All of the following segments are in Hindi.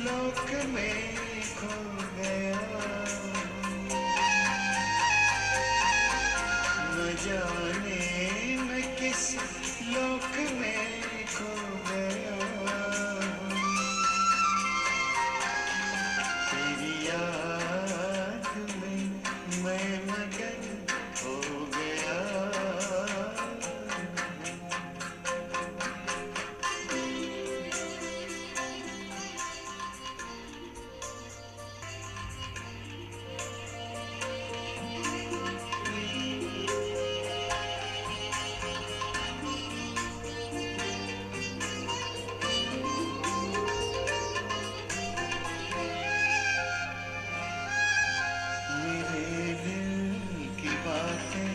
लोक में खो गया, न जाने मैं किस लोक में खो गया। तेरी याद में मैं मगन हो गया। मेरे दिल की बातें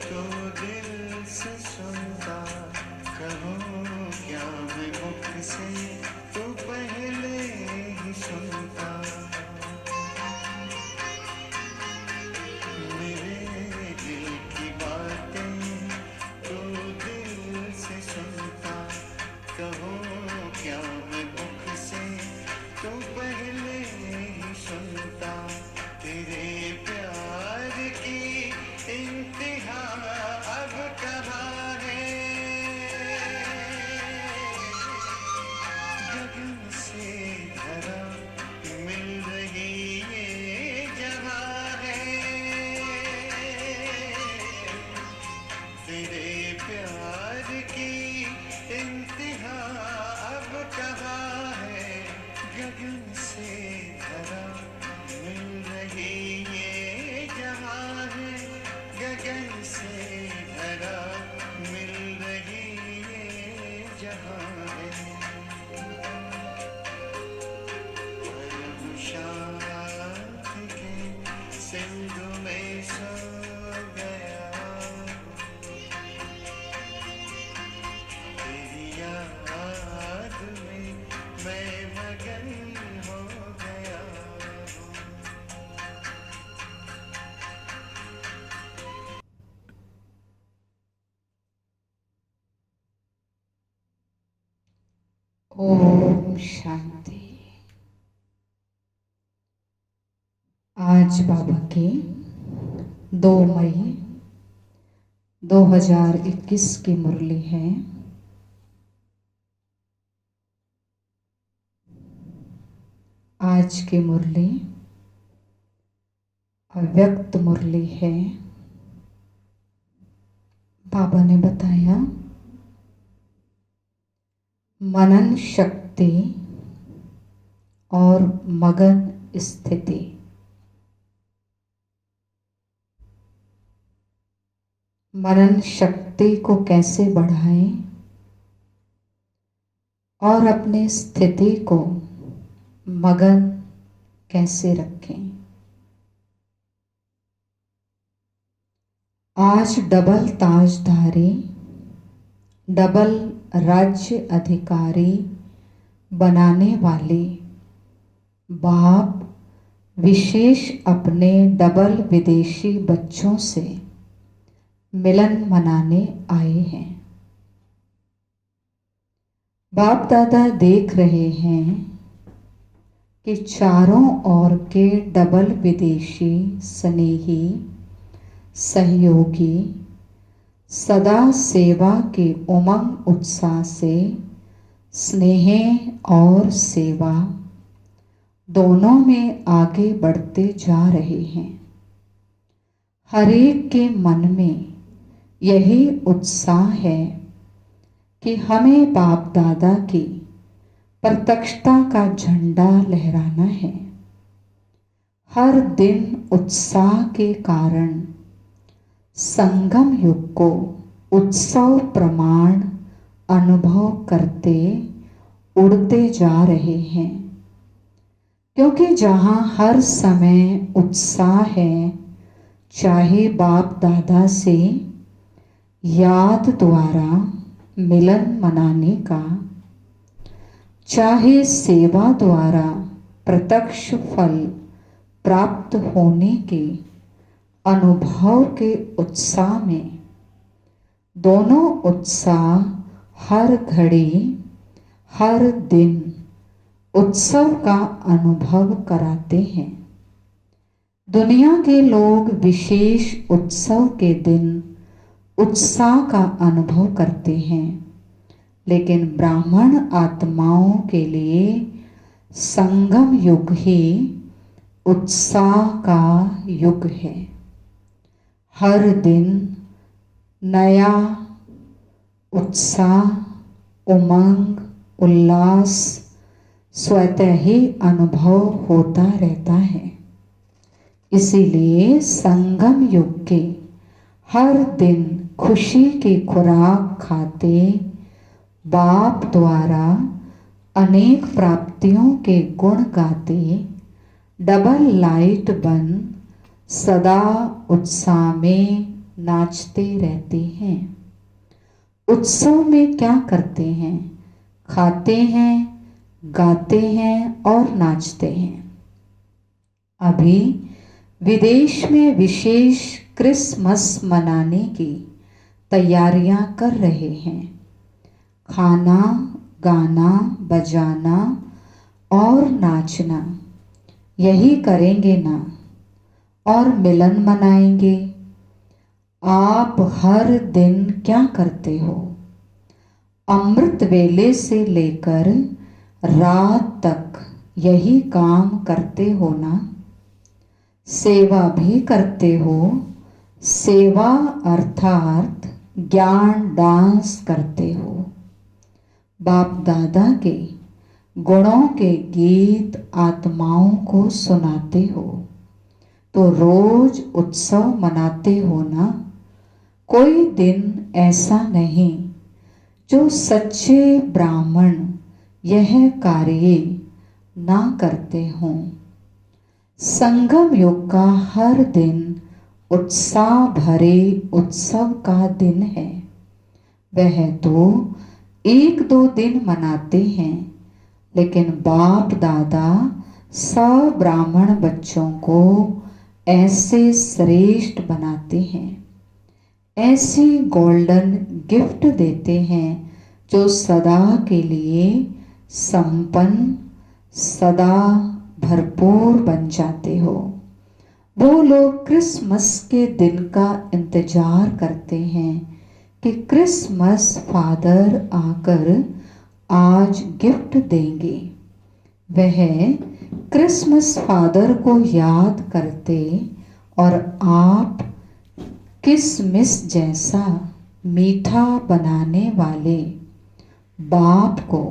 तो दिल से सुनता, कहूँ क्या मैं मुख से तो पहले ही सुनता। मेरे दिल की बातें तो दिल से सुनता, कहूँ क्या मैं मुख से तो पहले ही सुनता। तेरे प्यार की इंतहा अब कहाँ है, गगन से धरा मिल रही ये जहाँ है। तेरे प्यार की इंतहा अब कहाँ है, गगन से धरा मिल रही ये जहाँ है, गगन से धरा मिल रही ये जहाँ है। परम शांति के सिंधु में सो गया, तेरी याद में मैं मगन हो गया। ओम शांति। आज बाबा की 2 मई 2021 की मुरली है। आज की मुरली अव्यक्त मुरली है। बाबा ने बताया मनन शक्ति और मगन स्थिति। मनन शक्ति को कैसे बढ़ाएं और अपने स्थिति को मगन कैसे रखें। आज डबल ताजधारी, डबल राज्य अधिकारी बनाने वाले बाप विशेष अपने डबल विदेशी बच्चों से मिलन मनाने आए हैं। बाप दादा देख रहे हैं कि चारों ओर के डबल विदेशी स्नेही सहयोगी सदा सेवा के उमंग उत्साह से स्नेह और सेवा दोनों में आगे बढ़ते जा रहे हैं। हर एक के मन में यही उत्साह है कि हमें बाप दादा की प्रत्यक्षता का झंडा लहराना है। हर दिन उत्साह के कारण संगम युग को उत्सव प्रमाण अनुभव करते उड़ते जा रहे हैं, क्योंकि जहाँ हर समय उत्साह है, चाहे बाप दादा से याद द्वारा मिलन मनाने का, चाहे सेवा द्वारा प्रत्यक्ष फल प्राप्त होने के अनुभव के उत्साह में, दोनों उत्साह हर घड़ी हर दिन उत्सव का अनुभव कराते हैं। दुनिया के लोग विशेष उत्सव के दिन उत्साह का अनुभव करते हैं, लेकिन ब्राह्मण आत्माओं के लिए संगम युग ही उत्साह का युग है। हर दिन नया उत्साह, उमंग, उल्लास स्वतः ही अनुभव होता रहता है। इसीलिए संगम युग के हर दिन खुशी की खुराक खाते बाप द्वारा अनेक प्राप्तियों के गुण गाते डबल लाइट बन सदा उत्साह में नाचते रहते हैं। उत्सव में क्या करते हैं? खाते हैं, गाते हैं और नाचते हैं। अभी विदेश में विशेष क्रिसमस मनाने की तैयारियां कर रहे हैं। खाना, गाना, बजाना और नाचना यही करेंगे ना, और मिलन मनाएंगे। आप हर दिन क्या करते हो? अमृत वेले से लेकर रात तक यही काम करते हो ना? सेवा भी करते हो। सेवा अर्थात ज्ञान डांस करते हो। बाप दादा के गुणों के गीत आत्माओं को सुनाते हो। तो रोज उत्सव मनाते हो ना? कोई दिन ऐसा नहीं जो सच्चे ब्राह्मण यह कार्य ना करते हों। संगम युग का हर दिन उत्साह भरे उत्सव का दिन है। वह तो 1-2 दिन मनाते हैं, लेकिन बाप दादा सब ब्राह्मण बच्चों को ऐसे श्रेष्ठ बनाते हैं, ऐसी गोल्डन गिफ्ट देते हैं जो सदा के लिए संपन्न, सदा भरपूर बन जाते हो। वो लोग क्रिसमस के दिन का इंतजार करते हैं कि क्रिसमस फादर आकर आज गिफ्ट देंगे। वह क्रिसमस फादर को याद करते और आप किसमिस जैसा मीठा बनाने वाले बाप को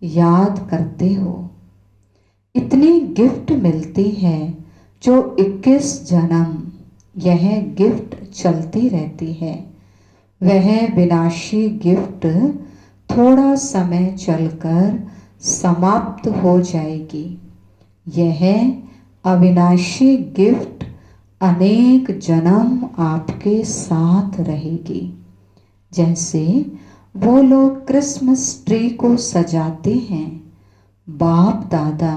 याद करते हो। इतनी गिफ्ट मिलती है जो 21 जन्म यह गिफ्ट चलती रहती है। वह विनाशी गिफ्ट थोड़ा समय चलकर समाप्त हो जाएगी। यह अविनाशी गिफ्ट अनेक जन्म आपके साथ रहेगी। जैसे वो लोग क्रिसमस ट्री को सजाते हैं, बाप दादा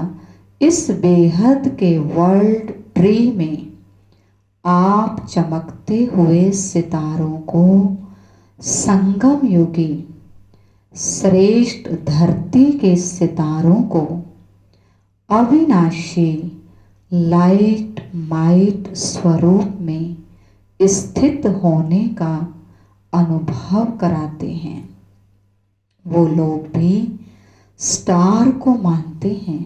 इस बेहद के वर्ल्ड ट्री में आप चमकते हुए सितारों को संगम युगी श्रेष्ठ धरती के सितारों को अविनाशी लाइट माइट स्वरूप में स्थित होने का अनुभव कराते हैं। वो लोग भी स्टार को मानते हैं,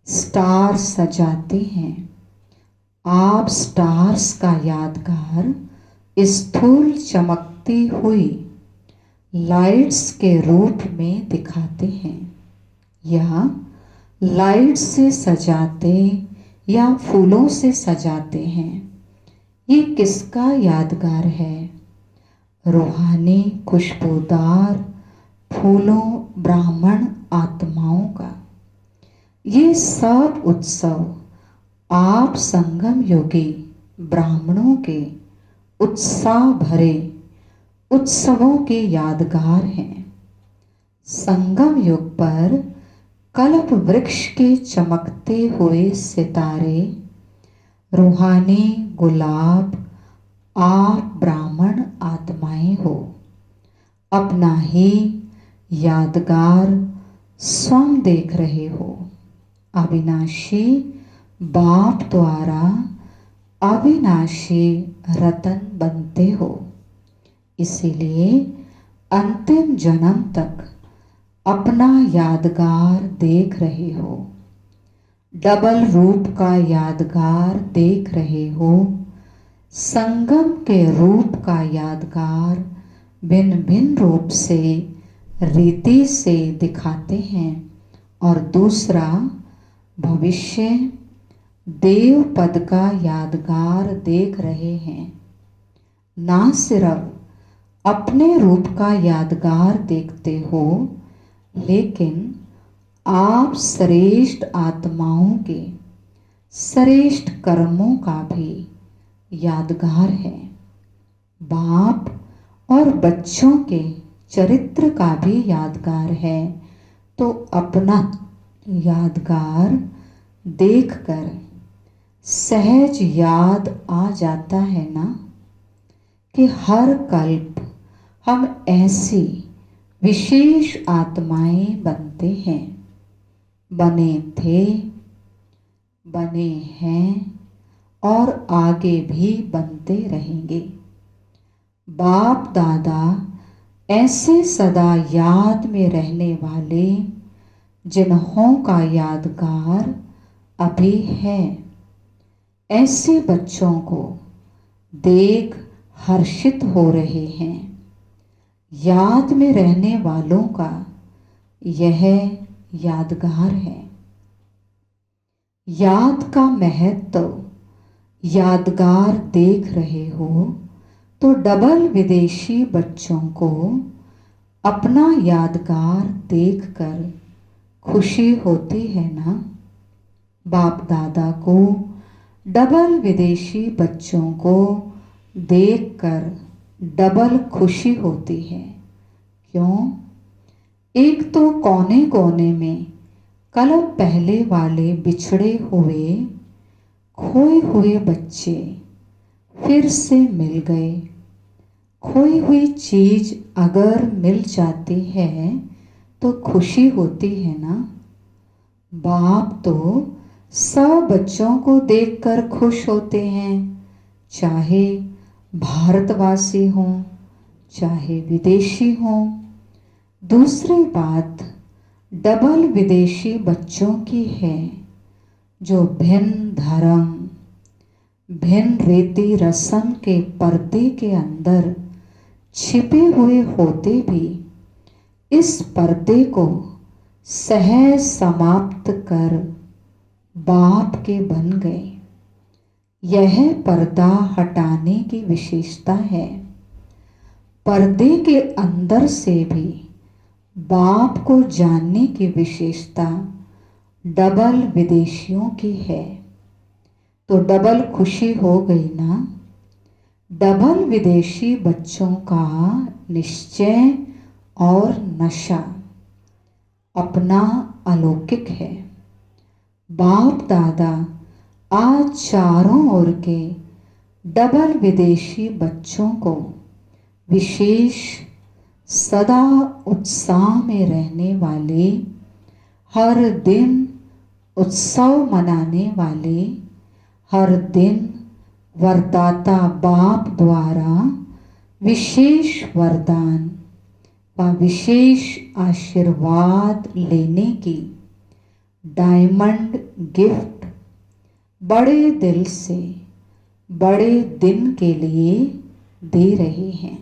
स्टार सजाते हैं। आप स्टार्स का यादगार स्थूल चमकती हुई लाइट्स के रूप में दिखाते हैं, या लाइट से सजाते या फूलों से सजाते हैं। ये किसका यादगार है? रूहानी खुशबूदार फूलों ब्राह्मण आत्माओं का। ये सब उत्सव आप संगम योगी ब्राह्मणों के उत्साह भरे उत्सवों के यादगार हैं। संगम युग पर कल्प वृक्ष के चमकते हुए सितारे, रूहानी गुलाब आप ब्राह्मण आत्माएं हो। अपना ही यादगार स्वयं देख रहे हो। अविनाशी बाप द्वारा अविनाशी रतन बनते हो। इसीलिए अंतिम जन्म तक अपना यादगार देख रहे हो। डबल रूप का यादगार देख रहे हो। संगम के रूप का यादगार भिन्न भिन्न रूप से रीति से दिखाते हैं। और दूसरा भविष्य देव पद का यादगार देख रहे हैं। ना सिर्फ अपने रूप का यादगार देखते हो, लेकिन आप श्रेष्ठ आत्माओं के श्रेष्ठ कर्मों का भी यादगार है। बाप और बच्चों के चरित्र का भी यादगार है। तो अपना यादगार देखकर सहज याद आ जाता है ना कि हर कल्प हम ऐसी विशेष आत्माएं बनते हैं, बने थे, बने हैं और आगे भी बनते रहेंगे। बाप दादा ऐसे सदा याद में रहने वाले जिन्हों का यादगार अभी है, ऐसे बच्चों को देख हर्षित हो रहे हैं। याद में रहने वालों का यह यादगार है। याद का महत्व यादगार देख रहे हो तो डबल विदेशी बच्चों को अपना यादगार देखकर खुशी होती है ना। बाप दादा को डबल विदेशी बच्चों को देखकर डबल खुशी होती है। क्यों? एक तो कोने कोने में कल्प पहले वाले बिछड़े हुए खोए हुए बच्चे फिर से मिल गए। खोई हुई चीज अगर मिल जाती है तो खुशी होती है ना। बाप तो सब बच्चों को देखकर खुश होते हैं, चाहे भारतवासी हों चाहे विदेशी हों। दूसरी बात डबल विदेशी बच्चों की है, जो भिन्न धर्म भिन्न रीति रस्म के पर्दे के अंदर छिपे हुए होते भी इस पर्दे को सहज समाप्त कर बाप के बन गए। यह पर्दा हटाने की विशेषता है। पर्दे के अंदर से भी बाप को जानने की विशेषता डबल विदेशियों की है। तो डबल खुशी हो गई ना। डबल विदेशी बच्चों का निश्चय और नशा अपना अलौकिक है। बाप दादा आज चारों ओर के डबल विदेशी बच्चों को विशेष सदा उत्साह में रहने वाले, हर दिन उत्सव मनाने वाले, हर दिन वरदाता बाप द्वारा विशेष वरदान व विशेष आशीर्वाद लेने की डायमंड गिफ्ट बड़े दिल से बड़े दिन के लिए दे रहे हैं।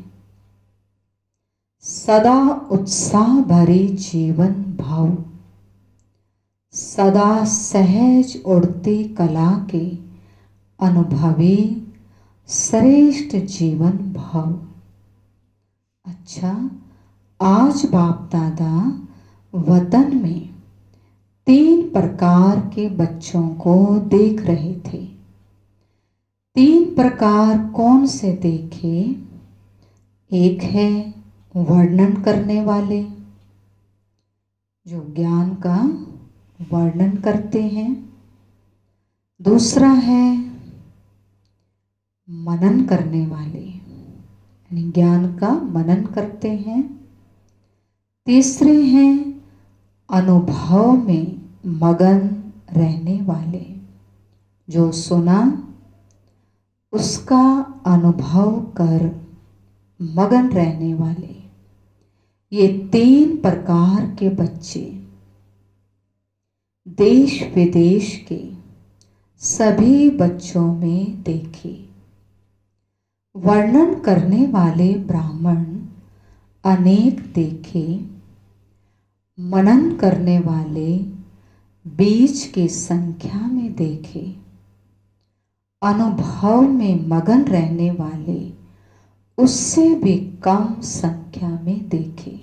सदा उत्साह भरी जीवन भाव, सदा सहज उड़ती कला के अनुभवी श्रेष्ठ जीवन भाव। अच्छा, आज बाप दादा वतन में 3 प्रकार के बच्चों को देख रहे थे। 3 प्रकार कौन से देखे? एक है वर्णन करने वाले, जो ज्ञान का वर्णन करते हैं। दूसरा है मनन करने वाले, यानी ज्ञान का मनन करते हैं। तीसरे हैं अनुभव में मगन रहने वाले। जो सुना उसका अनुभव कर मगन रहने वाले, ये 3 प्रकार के बच्चे देश विदेश के सभी बच्चों में देखे। वर्णन करने वाले ब्राह्मण अनेक देखे, मनन करने वाले बीज की संख्या में देखे, अनुभव में मगन रहने वाले उससे भी कम संख्या में देखे।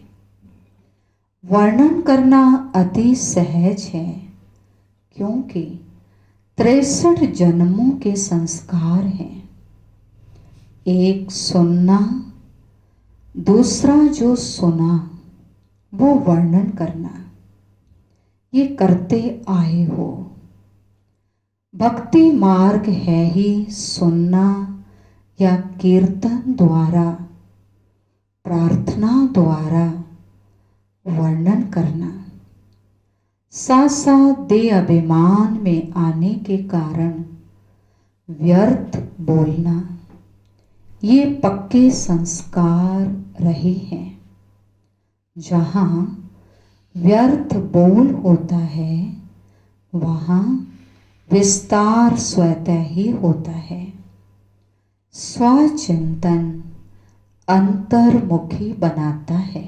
वर्णन करना अति सहज है, क्योंकि 63 जन्मों के संस्कार हैं। एक सुनना, दूसरा जो सुना वो वर्णन करना, ये करते आए हो। भक्ति मार्ग है ही सुनना या कीर्तन द्वारा, प्रार्थना द्वारा वर्णन करना। साथ साथ देह अभिमान में आने के कारण व्यर्थ बोलना, ये पक्के संस्कार रहे हैं। जहाँ व्यर्थ बोल होता है वहाँ विस्तार स्वतः ही होता है। स्वचिंतन अंतर्मुखी बनाता है,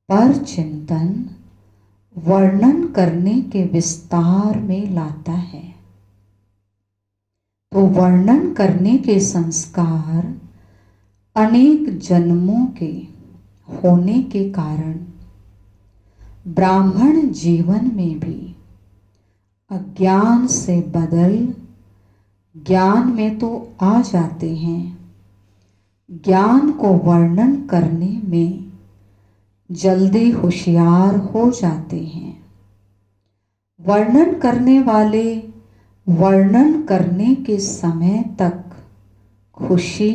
पर चिंतन वर्णन करने के विस्तार में लाता है। तो वर्णन करने के संस्कार अनेक जन्मों के होने के कारण ब्राह्मण जीवन में भी अज्ञान से बदल ज्ञान में तो आ जाते हैं। ज्ञान को वर्णन करने में जल्दी होशियार हो जाते हैं। वर्णन करने वाले वर्णन करने के समय तक खुशी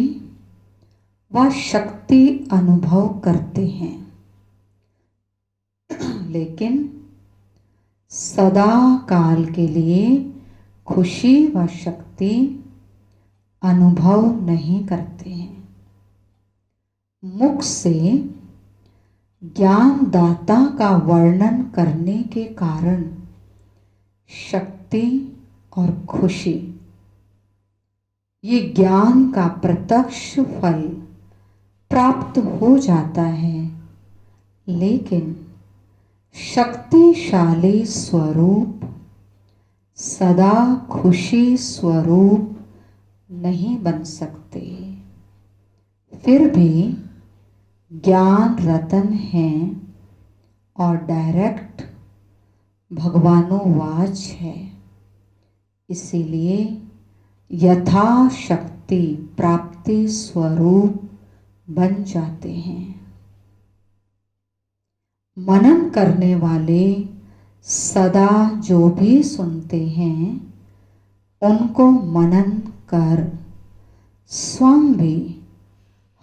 व शक्ति अनुभव करते हैं, लेकिन सदा काल के लिए खुशी व शक्ति अनुभव नहीं करते हैं। मुख से ज्ञानदाता का वर्णन करने के कारण शक्ति और खुशी, ये ज्ञान का प्रत्यक्ष फल प्राप्त हो जाता है, लेकिन शक्तिशाली स्वरूप सदा खुशी स्वरूप नहीं बन सकते। फिर भी ज्ञान रतन है और डायरेक्ट भगवानोवाच है, इसीलिए यथाशक्ति प्राप्ति स्वरूप बन जाते हैं। मनन करने वाले सदा जो भी सुनते हैं उनको मनन कर स्वयं भी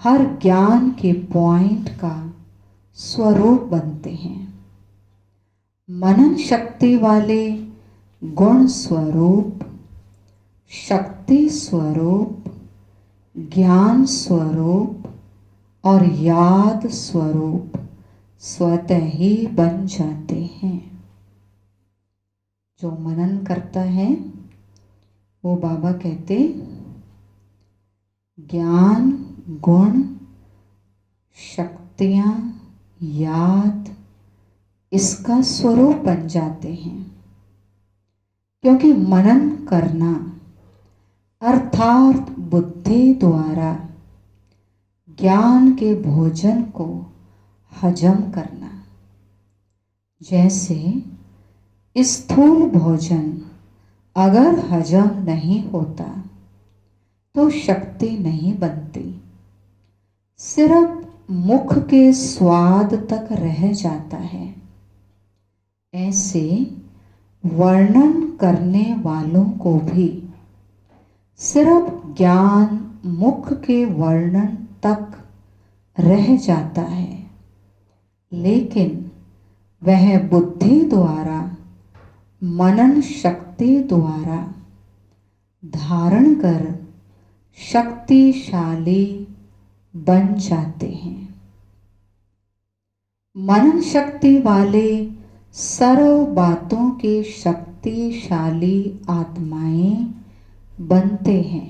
हर ज्ञान के पॉइंट का स्वरूप बनते हैं। मनन शक्ति वाले गुण स्वरूप, शक्ति स्वरूप, ज्ञान स्वरूप और याद स्वरूप स्वतः ही बन जाते हैं। जो मनन करता है वो बाबा कहते ज्ञान, गुण, शक्तियाँ, याद इसका स्वरूप बन जाते हैं। क्योंकि मनन करना अर्थात बुद्धि द्वारा ज्ञान के भोजन को हजम करना। जैसे स्थूल भोजन अगर हजम नहीं होता तो शक्ति नहीं बनती, सिर्फ मुख के स्वाद तक रह जाता है। ऐसे वर्णन करने वालों को भी सिर्फ ज्ञान मुख के वर्णन तक रह जाता है, लेकिन वह बुद्धि द्वारा, मनन शक्ति द्वारा धारण कर शक्तिशाली बन जाते हैं। मनन शक्ति वाले सर्व बातों के शक्तिशाली आत्माएं बनते हैं।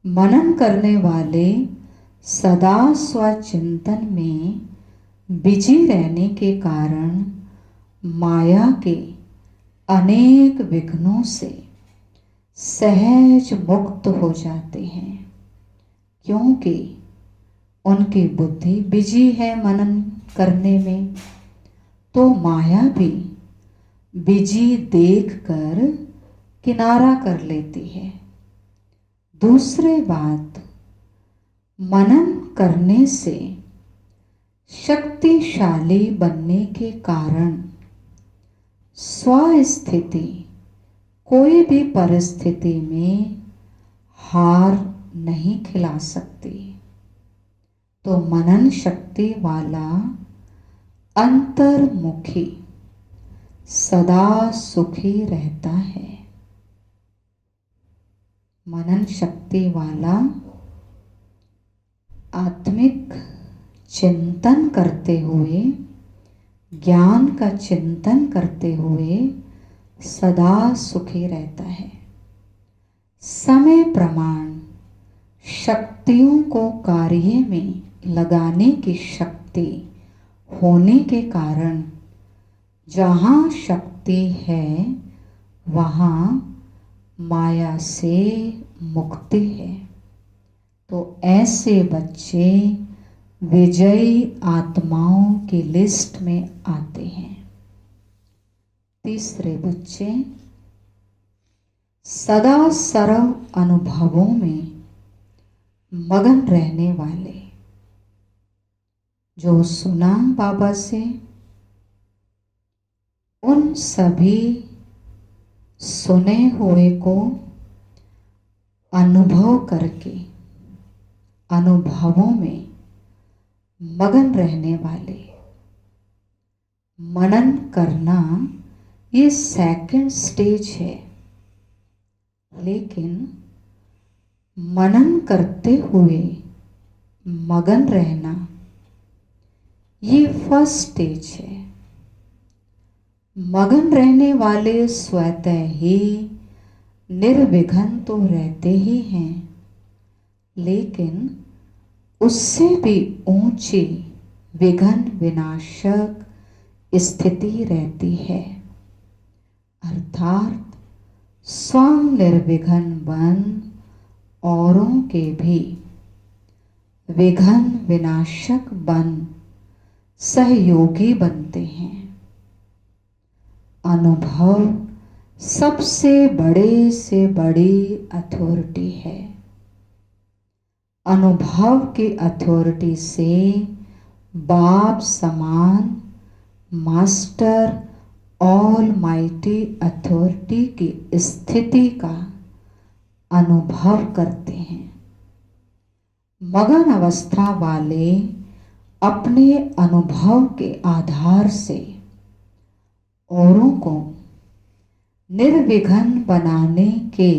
मनन करने वाले सदा स्वचिंतन में बिजी रहने के कारण माया के अनेक विघ्नों से सहज मुक्त हो जाते हैं, क्योंकि उनकी बुद्धि बिजी है मनन करने में। तो माया भी बिजी देखकर किनारा कर लेती है। दूसरी बात, मनन करने से शक्तिशाली बनने के कारण स्वस्थिति कोई भी परिस्थिति में हार नहीं खिला सकती। तो मनन शक्ति वाला अंतर्मुखी सदा सुखी रहता है। मनन शक्ति वाला आत्मिक चिंतन करते हुए, ज्ञान का चिंतन करते हुए सदा सुखी रहता है। समय प्रमाण शक्तियों को कार्य में लगाने की शक्ति होने के कारण जहाँ शक्ति है वहाँ माया से मुक्ति है। तो ऐसे बच्चे विजयी आत्माओं की लिस्ट में आते हैं। तीसरे बच्चे सदा सर्व अनुभवों में मगन रहने वाले। जो सुना बाबा से उन सभी सुने हुए को अनुभव करके अनुभवों में मगन रहने वाले। मनन करना ये सेकंड स्टेज है, लेकिन मनन करते हुए मगन रहना ये फर्स्ट स्टेज है। मगन रहने वाले स्वतः ही निर्विघ्न तो रहते ही हैं, लेकिन उससे भी ऊंची विघ्न विनाशक स्थिति रहती है। अर्थात स्वयं निर्विघ्न बन औरों के भी विघ्न विनाशक बन सहयोगी बनते हैं। अनुभव सबसे बड़े से बड़ी अथॉरिटी है। अनुभव की अथॉरिटी से बाप समान मास्टर ऑल माइटी अथॉरिटी की स्थिति का अनुभव करते हैं। मगन अवस्था वाले अपने अनुभव के आधार से औरों को निर्विघ्न बनाने के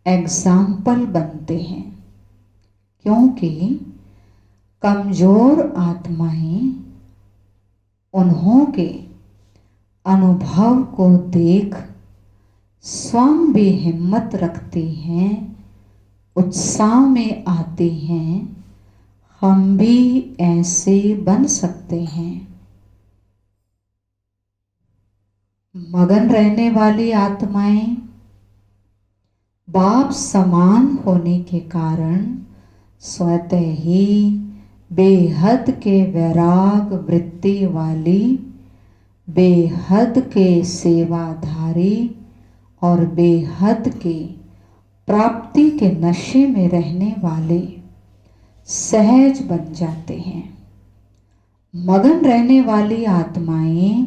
एग्जाम्पल बनते हैं, क्योंकि कमजोर आत्माएं उन्हों के अनुभव को देख स्वयं भी हिम्मत रखती हैं, उत्साह में आती हैं, हम भी ऐसे बन सकते हैं। मगन रहने वाली आत्माएं बाप समान होने के कारण स्वतः ही बेहद के वैराग वृत्ति वाली, बेहद के सेवाधारी और बेहद के प्राप्ति के नशे में रहने वाले सहज बन जाते हैं। मगन रहने वाली आत्माएं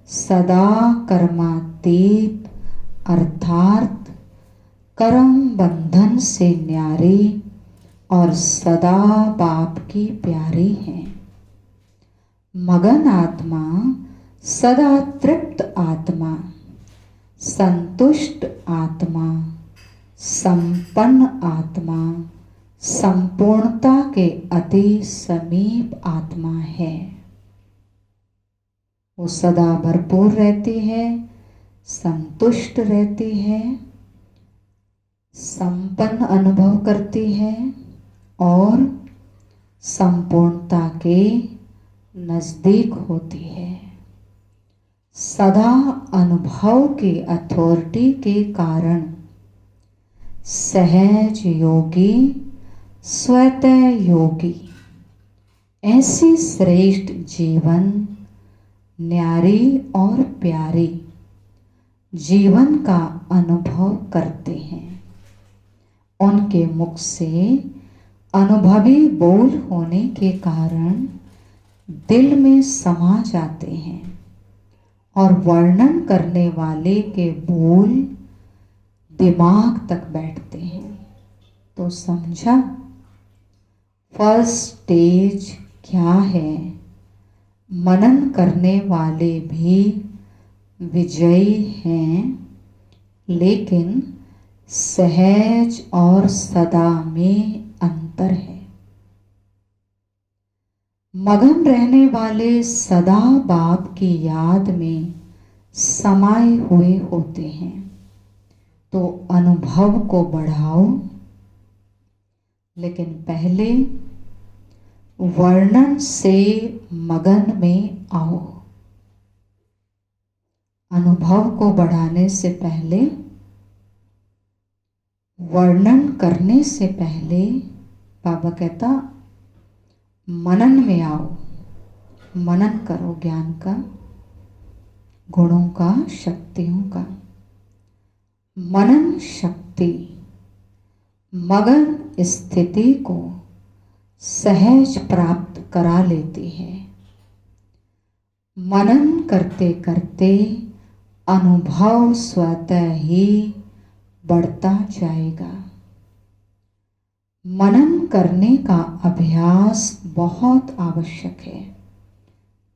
सदा कर्मातीत अर्थात कर्म बंधन से न्यारी और सदा बाप की प्यारी हैं। मगन आत्मा, सदा तृप्त आत्मा, संतुष्ट आत्मा, संपन्न आत्मा, संपूर्णता के अति समीप आत्मा है। वो सदा भरपूर रहती है, संतुष्ट रहती है, संपन्न अनुभव करती है और संपूर्णता के नजदीक होती है। सदा अनुभव की अथॉरिटी के कारण सहज योगी, स्वतः योगी ऐसी श्रेष्ठ जीवन, न्यारी और प्यारी जीवन का अनुभव करते हैं। उनके मुख से अनुभवी बोल होने के कारण दिल में समा जाते हैं और वर्णन करने वाले के बोल दिमाग तक बैठते हैं। तो समझा फर्स्ट स्टेज क्या है? मनन करने वाले भी विजयी हैं, लेकिन सहज और सदा में अंतर है। मगन रहने वाले सदा बाप की याद में समाये हुए होते हैं। तो अनुभव को बढ़ाओ, लेकिन पहले वर्णन से मगन में आओ। अनुभव को बढ़ाने से पहले, वर्णन करने से पहले बाबा कहता मनन में आओ। मनन करो ज्ञान का, गुणों का, शक्तियों का। मनन शक्ति मगन स्थिति को सहज प्राप्त करा लेती है। मनन करते करते अनुभव स्वतः ही बढ़ता जाएगा। मनन करने का अभ्यास बहुत आवश्यक है,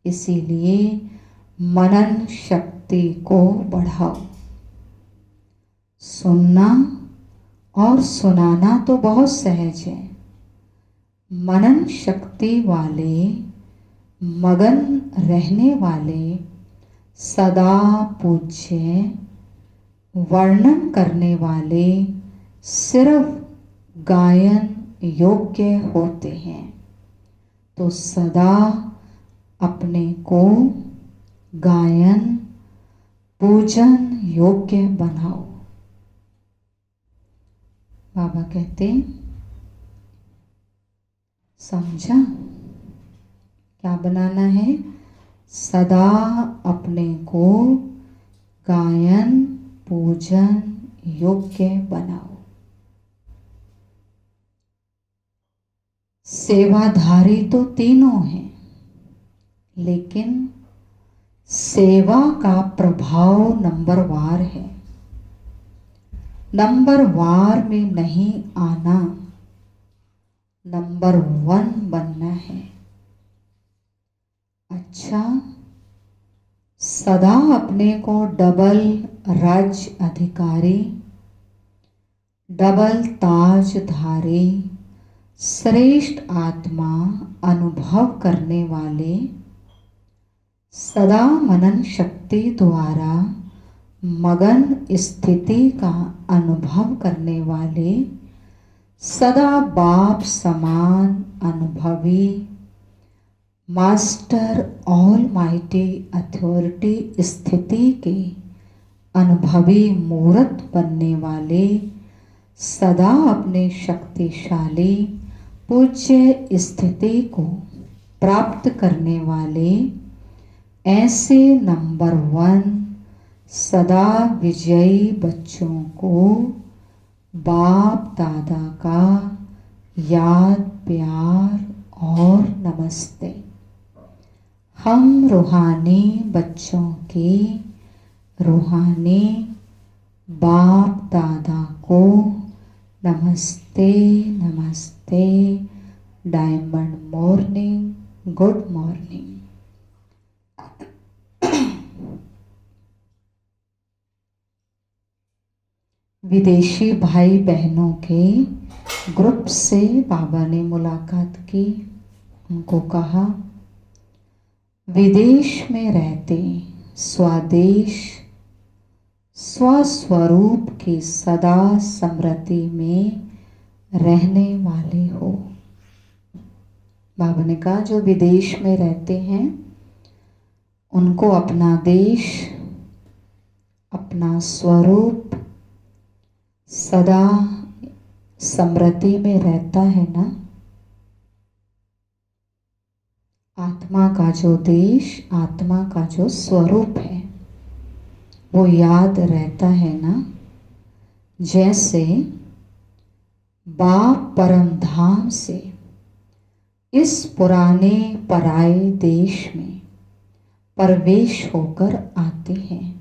इसीलिए मनन शक्ति को बढ़ाओ। सुनना और सुनाना तो बहुत सहज है। मनन शक्ति वाले, मगन रहने वाले, सदा पूज्य, वर्णन करने वाले सिर्फ गायन योग्य होते हैं। तो सदा अपने को गायन, पूजन योग्य बनाओ। बाबा कहते समझा क्या बनाना है? सदा अपने को गायन, पूजन योग्य बनाओ। सेवाधारी तो तीनों हैं, लेकिन सेवा का प्रभाव नंबरवार है। नंबरवार में नहीं आना, नंबर 1 बनना है। अच्छा, सदा अपने को डबल राज्य अधिकारी, डबल ताजधारी, श्रेष्ठ आत्मा अनुभव करने वाले, सदा मनन शक्ति द्वारा मगन स्थिति का अनुभव करने वाले, सदा बाप समान अनुभवी, मास्टर ऑल माइटी अथॉरिटी स्थिति के अनुभवी मूर्त बनने वाले, सदा अपने शक्तिशाली पूज्य स्थिति को प्राप्त करने वाले, ऐसे नंबर 1 सदा विजयी बच्चों को बाप दादा का याद, प्यार और नमस्ते। हम रूहानी बच्चों के रूहानी बाप दादा को नमस्ते नमस्ते, डायमंड मॉर्निंग, गुड मॉर्निंग। विदेशी भाई बहनों के ग्रुप से बाबा ने मुलाकात की। उनको कहा, विदेश में रहते स्वदेश स्वस्वरूप की सदा स्मृति में रहने वाले हो। बाबा ने कहा, जो विदेश में रहते हैं उनको अपना देश, अपना स्वरूप सदा स्मृति में रहता है ना। आत्मा का जो देश, आत्मा का जो स्वरूप है वो याद रहता है ना। जैसे बाप परम धाम से इस पुराने पराए देश में प्रवेश होकर आते हैं,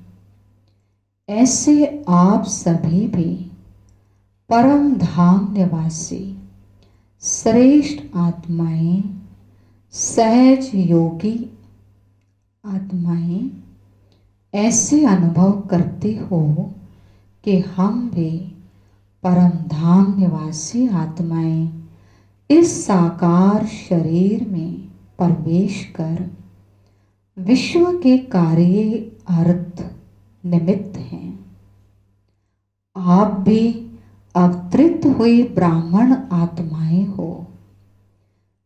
ऐसे आप सभी भी परम धाम निवासी श्रेष्ठ आत्माएं, सहज योगी आत्माएं ऐसे अनुभव करते हो कि हम भी परम धाम निवासी आत्माएं इस साकार शरीर में प्रवेश कर विश्व के कार्य अर्थ निमित्त हैं। आप भी अवतरित हुई ब्राह्मण आत्माएं हो।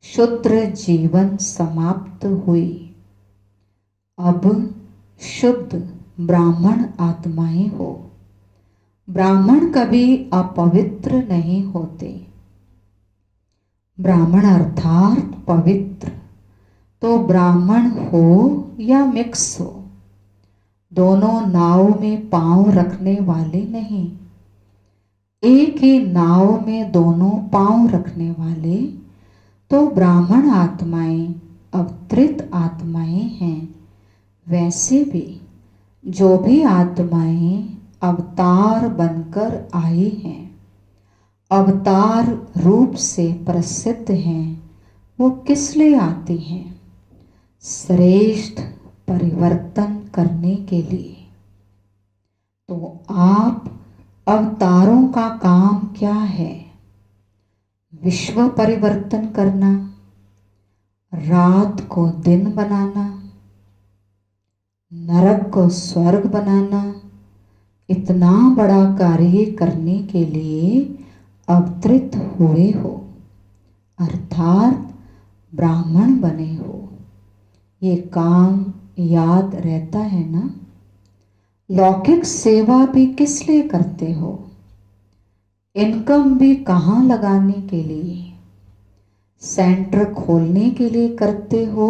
शूद्र जीवन समाप्त हुई, अब शुद्ध ब्राह्मण आत्माएं हो। ब्राह्मण कभी अपवित्र नहीं होते। ब्राह्मण अर्थात पवित्र। तो ब्राह्मण हो या मिक्स हो, दोनों नाव में पांव रखने वाले नहीं। एक ही नाव में दोनों पांव रखने वाले तो ब्राह्मण आत्माएं अवतरित आत्माएं हैं। वैसे भी जो भी आत्माएं अवतार बनकर आई हैं, अवतार रूप से प्रसिद्ध हैं, वो किस लिए आती हैं? श्रेष्ठ परिवर्तन करने के लिए। तो आप अवतारों का काम क्या है? विश्व परिवर्तन करना, रात को दिन बनाना, नरक को स्वर्ग बनाना। इतना बड़ा कार्य करने के लिए अवतरित हुए हो, अर्थात ब्राह्मण बने हो। ये काम याद रहता है ना। लौकिक सेवा भी किस लिए करते हो? इनकम भी कहाँ लगाने के लिए? सेंटर खोलने के लिए करते हो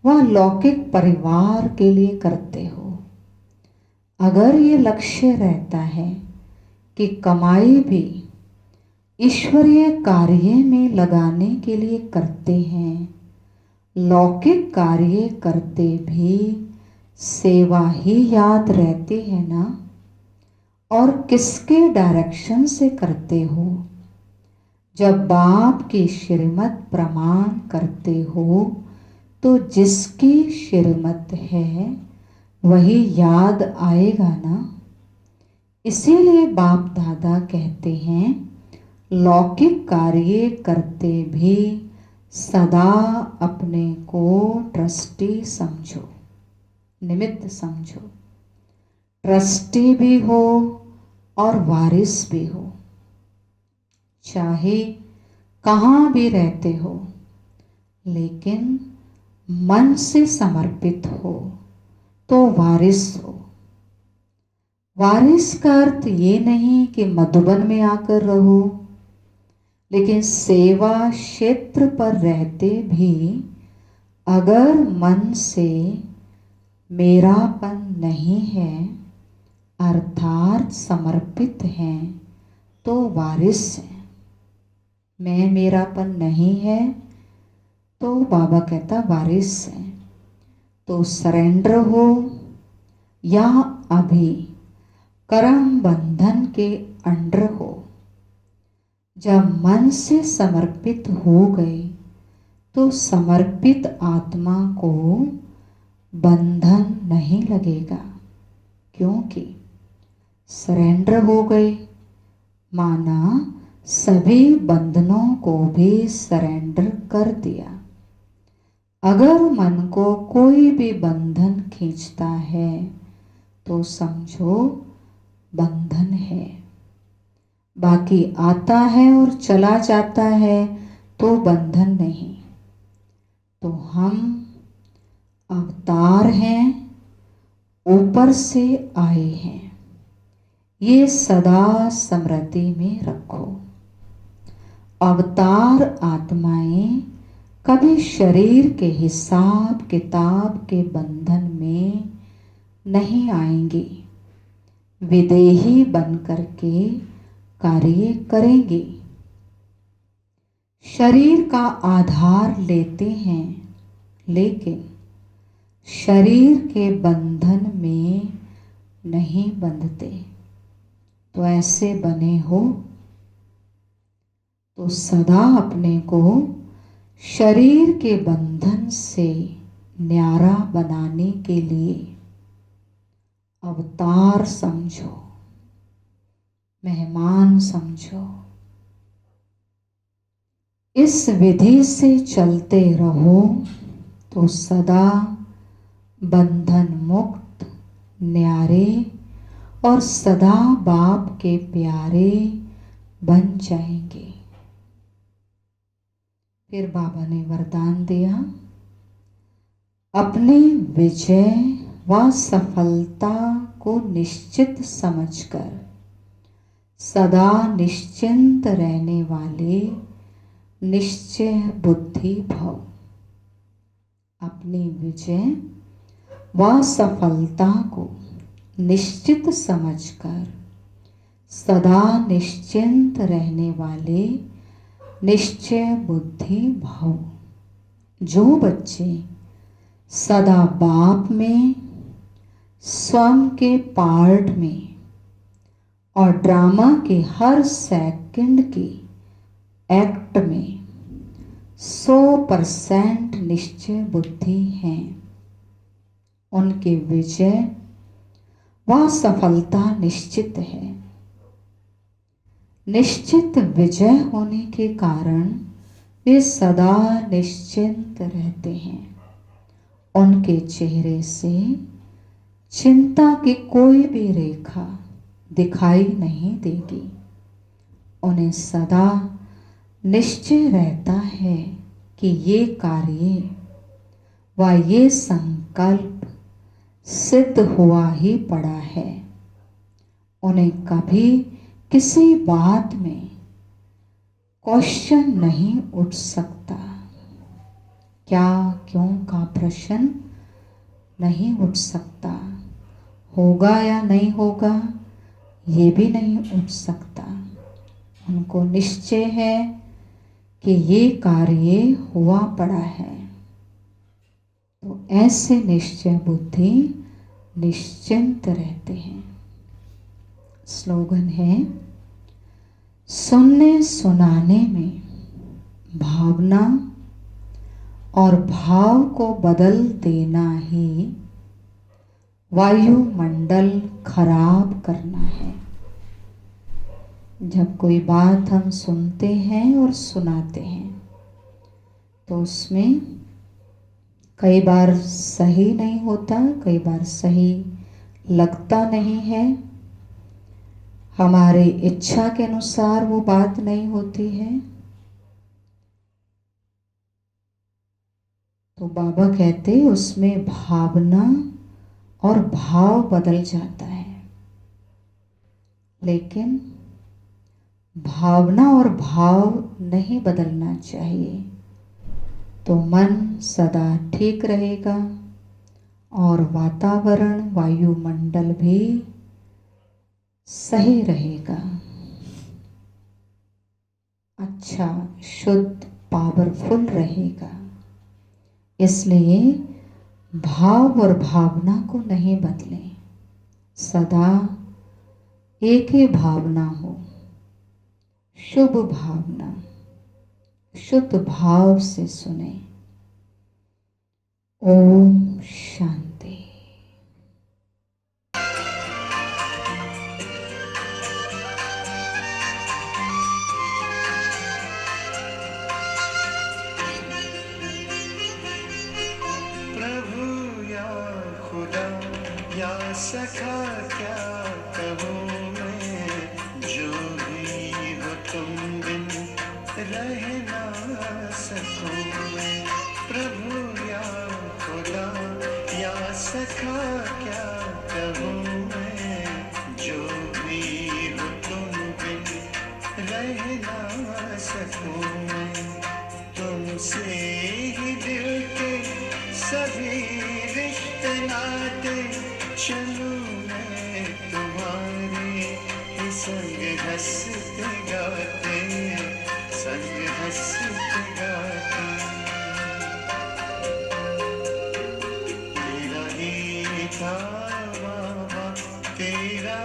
व लौकिक परिवार के लिए करते हो? अगर ये लक्ष्य रहता है कि कमाई भी ईश्वरीय कार्य में लगाने के लिए करते हैं, लौकिक कार्य करते भी सेवा ही याद रहती है ना। और किसके डायरेक्शन से करते हो? जब बाप की श्रीमत प्रमाण करते हो तो जिसकी श्रीमत है वही याद आएगा ना। इसीलिए बाप दादा कहते हैं, लौकिक कार्य करते भी सदा अपने को ट्रस्टी समझो, निमित्त समझो। ट्रस्टी भी हो और वारिस भी हो। चाहे कहाँ भी रहते हो, लेकिन मन से समर्पित हो तो वारिस हो। वारिस का अर्थ ये नहीं कि मधुबन में आकर रहो, लेकिन सेवा क्षेत्र पर रहते भी अगर मन से मेरापन नहीं है, अर्थात समर्पित हैं, तो वारिस है। मैं मेरापन नहीं है तो बाबा कहता वारिस है। तो सरेंडर हो या अभी कर्म बंधन के अंडर हो, जब मन से समर्पित हो गए तो समर्पित आत्मा को बंधन नहीं लगेगा, क्योंकि सरेंडर हो गए। माना सभी बंधनों को भी सरेंडर कर दिया। अगर मन को कोई भी बंधन खींचता है तो समझो बंधन है। बाकी आता है और चला जाता है तो बंधन नहीं। तो हम अवतार हैं, ऊपर से आए हैं, ये सदा स्मृति में रखो। अवतार आत्माएं कभी शरीर के हिसाब किताब के बंधन में नहीं आएंगी। विदेही बन करके कार्य करेंगे। शरीर का आधार लेते हैं, लेकिन शरीर के बंधन में नहीं बंधते। तो ऐसे बने हो तो सदा अपने को शरीर के बंधन से न्यारा बनाने के लिए अवतार समझो, मेहमान समझो। इस विधि से चलते रहो तो सदा बंधन मुक्त, न्यारे और सदा बाप के प्यारे बन जाएंगे। फिर बाबा ने वरदान दिया, अपनी विजय व सफलता को निश्चित समझकर सदा निश्चिंत रहने वाले निश्चय बुद्धि भव। अपनी विजय व सफलता को निश्चित समझकर सदा निश्चिंत रहने वाले निश्चय बुद्धि भव। जो बच्चे सदा बाप में, स्वयं के पार्ट में और ड्रामा के हर सेकंड की एक्ट में 100% निश्चय बुद्धि हैं, उनकी विजय व सफलता निश्चित है। निश्चित विजय होने के कारण वे सदा निश्चिंत रहते हैं। उनके चेहरे से चिंता की कोई भी रेखा दिखाई नहीं देगी। उन्हें सदा निश्चय रहता है कि ये कार्य व ये संकल्प सिद्ध हुआ ही पड़ा है। उन्हें कभी किसी बात में क्वेश्चन नहीं उठ सकता। क्या क्यों का प्रश्न नहीं उठ सकता। होगा या नहीं होगा ये भी नहीं उठ सकता। उनको निश्चय है कि ये कार्य हुआ पड़ा है। तो ऐसे निश्चय बुद्धि निश्चिंत रहते हैं। स्लोगन है, सुनने सुनाने में भावना और भाव को बदल देना ही वायुमंडल खराब करना है। जब कोई बात हम सुनते हैं और सुनाते हैं तो उसमें कई बार सही नहीं होता, कई बार सही लगता नहीं है, हमारी इच्छा के अनुसार वो बात नहीं होती है। तो बाबा कहते उसमें भावना और भाव बदल जाता है। लेकिन भावना और भाव नहीं बदलना चाहिए, तो मन सदा ठीक रहेगा और वातावरण वायुमंडल भी सही रहेगा। अच्छा, शुद्ध, पावरफुल रहेगा। इसलिए भाव और भावना को नहीं बदलें, सदा एक ही भावना हो, शुभ भावना, शुद्ध भाव से सुने। ओम शांति। या सखा क्या कहूँ मैं, जो भी हो तुम बिन रह ना सकूँ मैं। प्रभु या खुदा या सखा क्या कहूँ मैं, जो भी हो तुम बिन रह ना सकूँ मैं। तुमसे ही दिल के सभी रिश्ते नाते, चलूं मैं तुम्हारे ही संग हंसते गाते, संग हंसते गाते। तेरा ही था बाबा, तेरा